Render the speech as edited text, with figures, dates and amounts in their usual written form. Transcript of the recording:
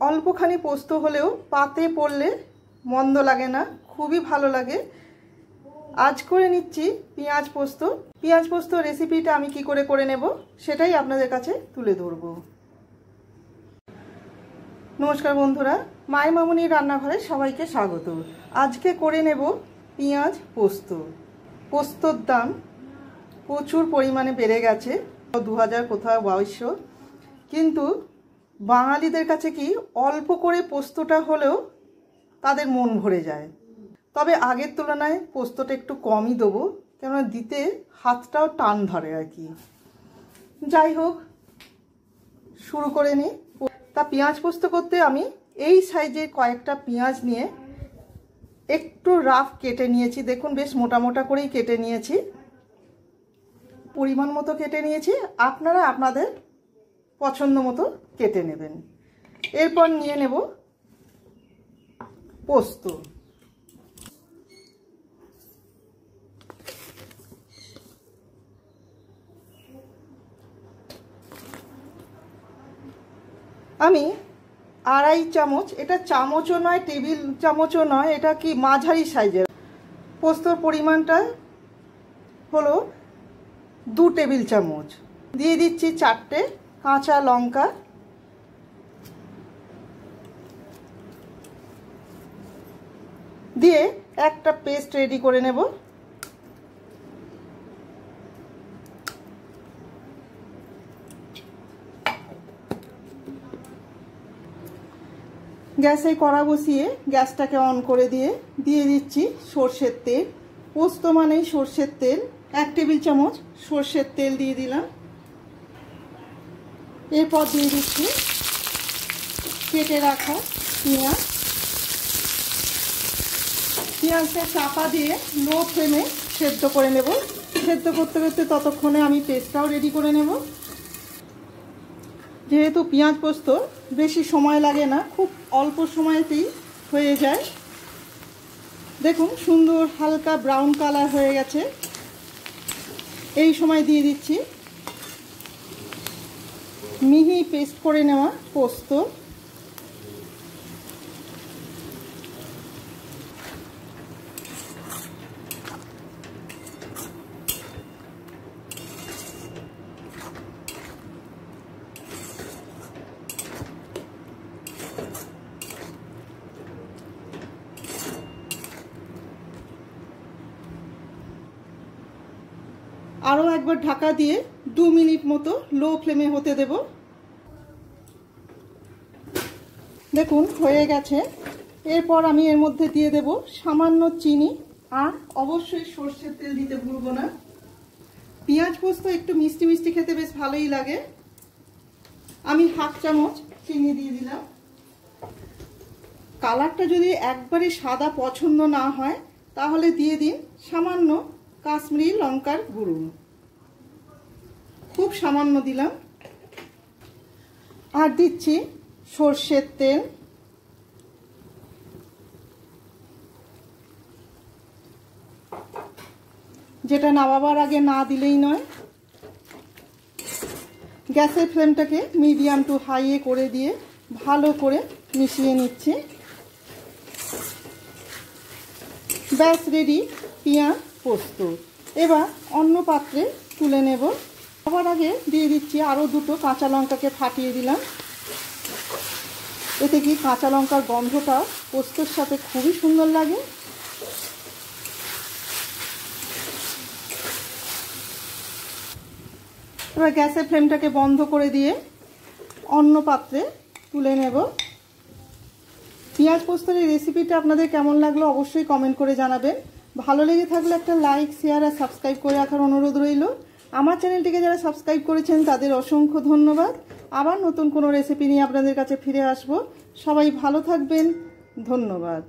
অল্পখানি পোস্ত হলেও পাতে পড়লে মন্দ লাগে না, খুবই ভালো লাগে। আজ করে নিচ্ছি পেঁয়াজ পোস্ত। পেঁয়াজ পোস্ত রেসিপিটা আমি কি করে নেব সেটাই আপনাদের কাছে তুলে ধরব। নমস্কার বন্ধুরা, মায়ের মামুনির রান্নাঘরে সবাইকে স্বাগত। আজকে করে নেব পেঁয়াজ পোস্ত। পোস্তর দাম প্রচুর পরিমাণে বেড়ে গেছে, 2000 কোথাও 2200, কিন্তু বাঙালিদের কাছে কি অল্প করে পোস্তটা হলেও তাদের মন ভরে যায়। তবে আগের তুলনায় পোস্তটা একটু কমই দেবো, কেননা দিতে হাতটাও টান ধরে আর কি। যাই হোক, শুরু করে নিই। তা পেঁয়াজ পোস্ত করতে আমি এই সাইজের কয়েকটা পেঁয়াজ নিয়ে একটু রাফ কেটে নিয়েছি। দেখুন, বেশ মোটা মোটা করেই কেটে নিয়েছি, পরিমাণ মতো কেটে নিয়েছি। আপনারা আপনাদের পছন্দ মতো কেটে নেবেন। এরপর নিয়ে নেব পোস্ত। আমি 2.5 চামচ, এটা চামচও নয় টেবিল চামচও নয়, এটা কি মাঝারি সাইজের। পোস্তর পরিমাণটা হলো 2 টেবিল চামচ। দিয়ে দিচ্ছি 4টে কাঁচা লঙ্কা, দিয়ে একটা পেস্ট রেডি করে নেব। গ্যাসে কড়া বসিয়ে গ্যাসটাকে অন করে দিয়ে দিচ্ছি সর্ষের তেল। পোস্ত মানেই সর্ষের তেল, 1 টেবিল চামচ সর্ষের তেল দিয়ে দিলাম। এরপর দিয়ে দিচ্ছি কেটে রাখা পেঁয়াজ। পেঁয়াজটা চাপা দিয়ে লো ফ্লেমে সেদ্ধ করে নেব। সেদ্ধ করতে করতে ততক্ষণে আমি পেস্টটাও রেডি করে নেব। যেহেতু পেঁয়াজ পোস্ত বেশি সময় লাগে না, খুব অল্প সময়তেই হয়ে যায়। দেখুন, সুন্দর হালকা ব্রাউন কালার হয়ে গেছে। এই সময় দিয়ে দিচ্ছি মিহি পেস্ট করে নেওয়া পোস্ত। আরও একবার ঢাকা দিয়ে 2 মিনিট মতো লো ফ্লেমে হতে দেব। দেখুন, হয়ে গেছে। এরপর আমি এর মধ্যে দিয়ে দেব সামান্য চিনি, আর অবশ্যই সর্ষের তেল দিতে ভুলবো না। পেঁয়াজ পোস্ত একটু মিষ্টি মিষ্টি খেতে বেশ ভালোই লাগে। আমি 1/2 চামচ চিনি দিয়ে দিলাম। কালারটা যদি একবারে সাদা পছন্দ না হয় তাহলে দিয়ে দিন সামান্য কাশ্মীরি লঙ্কার গুঁড়ো, খুব সামান্য দিলাম। আর দিচ্ছি সর্ষের তেল। যেটা নামাবার আগে না দিলেই নয়। গ্যাসের ফ্লেমটাকে মিডিয়াম টু হাইয়ে করে দিয়ে ভালো করে মিশিয়ে নিচ্ছি। ব্যাস রেডি পেঁয়াজ পোস্ত। এবার অন্য পাত্রে তুলে নেব। সবার আগে দিয়ে দিচ্ছি আরও 2টো কাঁচা লঙ্কাকে ফাটিয়ে দিলাম। এতে কি কাঁচা লঙ্কার গন্ধটা পোস্তর সাথে খুবই সুন্দর লাগে। এবার গ্যাসের ফ্লেমটাকে বন্ধ করে দিয়ে অন্য পাত্রে তুলে নেব। পেঁয়াজ পোস্তের এই রেসিপিটা আপনাদের কেমন লাগলো অবশ্যই কমেন্ট করে জানাবেন। ভালো লেগে থাকলে একটা লাইক, শেয়ার আর সাবস্ক্রাইব করে রাখার অনুরোধ রইল। আমার চ্যানেলটিকে যারা সাবস্ক্রাইব করেছেন তাদের অসংখ্য ধন্যবাদ। আবার নতুন কোনো রেসিপি নিয়ে আপনাদের কাছে ফিরে আসব। সবাই ভালো থাকবেন, ধন্যবাদ।